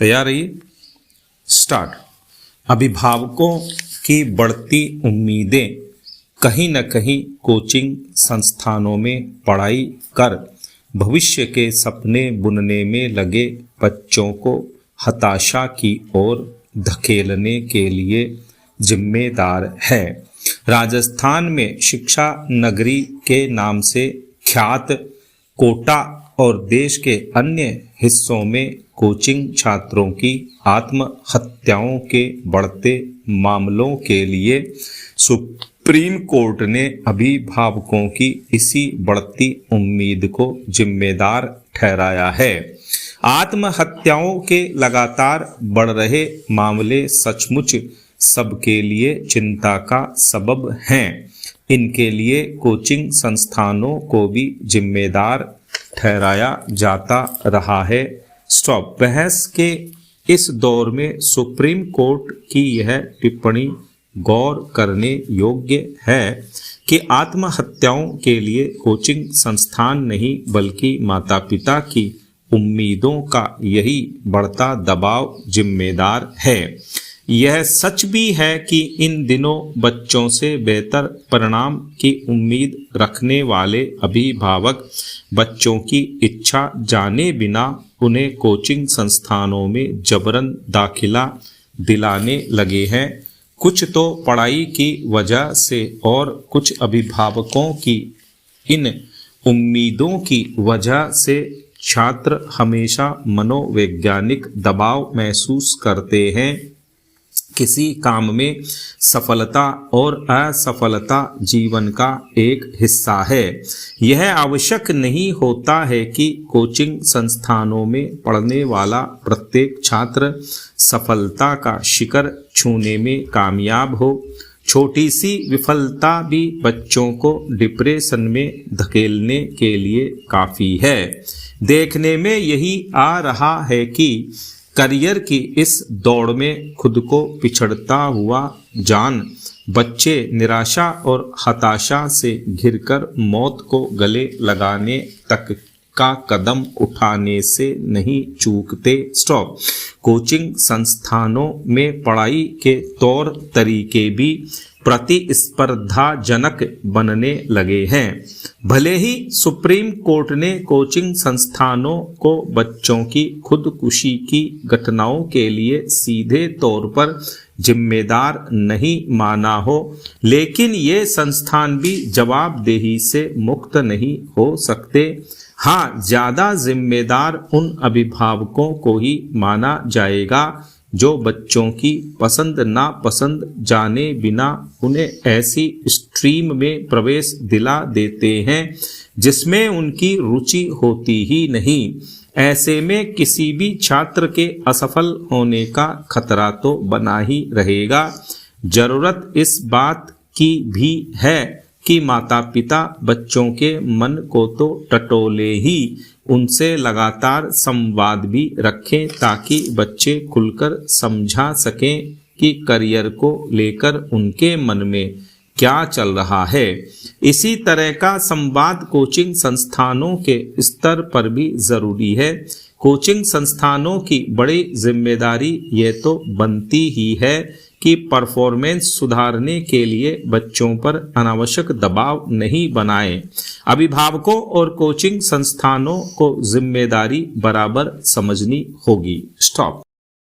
तैयार रहिए, स्टार्ट। अभिभावकों की बढ़ती उम्मीदें कहीं न कहीं कोचिंग संस्थानों में पढ़ाई कर भविष्य के सपने बुनने में लगे बच्चों को हताशा की ओर धकेलने के लिए जिम्मेदार है। राजस्थान में शिक्षा नगरी के नाम से ख्यात कोटा और देश के अन्य हिस्सों में कोचिंग छात्रों की आत्महत्याओं के बढ़ते मामलों के लिए सुप्रीम कोर्ट ने अभिभावकों की इसी बढ़ती उम्मीद को जिम्मेदार ठहराया है। आत्महत्याओं के लगातार बढ़ रहे मामले सचमुच सबके लिए चिंता का सबब हैं। इनके लिए कोचिंग संस्थानों को भी जिम्मेदार ठहराया जाता रहा है। स्टॉप। बहस के इस दौर में सुप्रीम कोर्ट की यह टिप्पणी गौर करने योग्य है कि आत्महत्याओं के लिए कोचिंग संस्थान नहीं बल्कि माता पिता की उम्मीदों का यही बढ़ता दबाव जिम्मेदार है। यह सच भी है कि इन दिनों बच्चों से बेहतर परिणाम की उम्मीद रखने वाले अभिभावक बच्चों की इच्छा जाने बिना उन्हें कोचिंग संस्थानों में जबरन दाखिला दिलाने लगे हैं। कुछ तो पढ़ाई की वजह से और कुछ अभिभावकों की इन उम्मीदों की वजह से छात्र हमेशा मनोवैज्ञानिक दबाव महसूस करते हैं। किसी काम में सफलता और असफलता जीवन का एक हिस्सा है। यह आवश्यक नहीं होता है कि कोचिंग संस्थानों में पढ़ने वाला प्रत्येक छात्र सफलता का शिखर छूने में कामयाब हो। छोटी सी विफलता भी बच्चों को डिप्रेशन में धकेलने के लिए काफ़ी है। देखने में यही आ रहा है कि करियर की इस दौड़ में खुद को पिछड़ता हुआ जान बच्चे निराशा और हताशा से घिरकर मौत को गले लगाने तक का कदम उठाने से नहीं चूकते। स्टॉप। कोचिंग संस्थानों में पढ़ाई के तौर तरीके भी प्रतिस्पर्धाजनक बनने लगे हैं। भले ही सुप्रीम कोर्ट ने कोचिंग संस्थानों को बच्चों की खुदकुशी की घटनाओं के लिए सीधे तौर पर जिम्मेदार नहीं माना हो, लेकिन ये संस्थान भी जवाबदेही से मुक्त नहीं हो सकते। हाँ, ज़्यादा जिम्मेदार उन अभिभावकों को ही माना जाएगा जो बच्चों की पसंद नापसंद जाने बिना उन्हें ऐसी स्ट्रीम में प्रवेश दिला देते हैं जिसमें उनकी रुचि होती ही नहीं। ऐसे में किसी भी छात्र के असफल होने का खतरा तो बना ही रहेगा। जरूरत इस बात की भी है कि माता पिता बच्चों के मन को तो टटोले ही उनसे लगातार संवाद भी रखें ताकि बच्चे खुलकर समझा सकें कि करियर को लेकर उनके मन में क्या चल रहा है। इसी तरह का संवाद कोचिंग संस्थानों के स्तर पर भी जरूरी है। कोचिंग संस्थानों की बड़ी जिम्मेदारी ये तो बनती ही है कि परफॉर्मेंस सुधारने के लिए बच्चों पर अनावश्यक दबाव नहीं बनाएं। अभिभावकों और कोचिंग संस्थानों को जिम्मेदारी बराबर समझनी होगी। स्टॉप।